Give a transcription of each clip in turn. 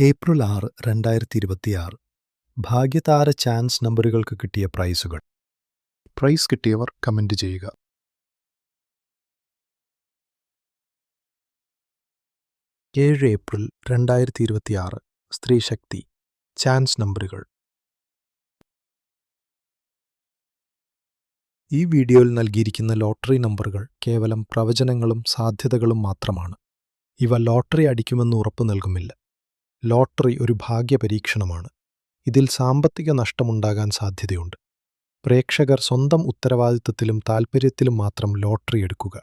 April 6, 2026 Bhagyathara chance നമ്പറുകൾക്ക് കിട്ടിയ പ്രൈസുകൾ. Price കിട്ടിയവർ comment ചെയ്യുക. 7 April 2026 സ്ത്രീശക്തി chance നമ്പറുകൾ. ഈ വീഡിയോയിൽ നൽകിയിരിക്കുന്ന ലോട്ടറി നമ്പറുകൾ കേവലം പ്രവചനങ്ങളും സാധ്യതകളും മാത്രമാണ്. ഇവ ലോട്ടറി അടിക്കുമെന്ന് ഉറപ്പു നൽകുന്നില്ല. ലോട്ടറി ഒരു ഭാഗ്യപരീക്ഷണമാണ്. ഇതിൽ സാമ്പത്തിക നഷ്ടമുണ്ടാകാൻ സാധ്യതയുണ്ട്. പ്രേക്ഷകർ സ്വന്തം ഉത്തരവാദിത്തത്തിലും താൽപ്പര്യത്തിലും മാത്രം ലോട്ടറി എടുക്കുക.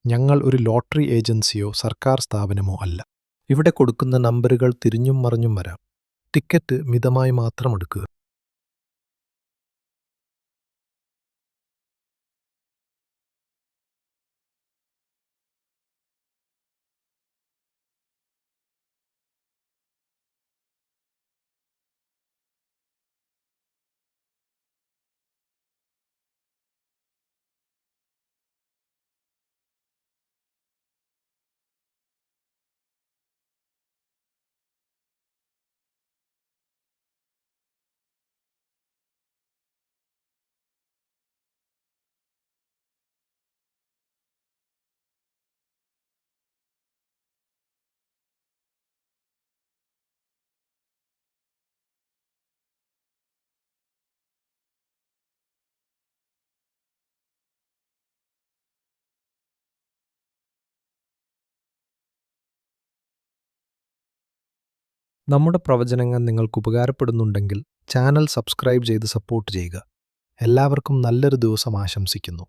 ഞങ്ങൾ ഒരു ലോട്ടറി ഏജൻസിയോ സർക്കാർ സ്ഥാപനമോ അല്ല. ഇവിടെ കൊടുക്കുന്ന നമ്പറുകൾ തിരിഞ്ഞും മറിഞ്ഞും വരാം. ടിക്കറ്റ് മിതമായി മാത്രം എടുക്കുക. നമ്മുടെ പ്രവചനങ്ങൾ നിങ്ങൾക്ക് ഉപകാരപ്പെടുന്നുണ്ടെങ്കിൽ ചാനൽ സബ്സ്ക്രൈബ് ചെയ്ത് സപ്പോർട്ട് ചെയ്യുക. എല്ലാവർക്കും നല്ലൊരു ദിവസം ആശംസിക്കുന്നു.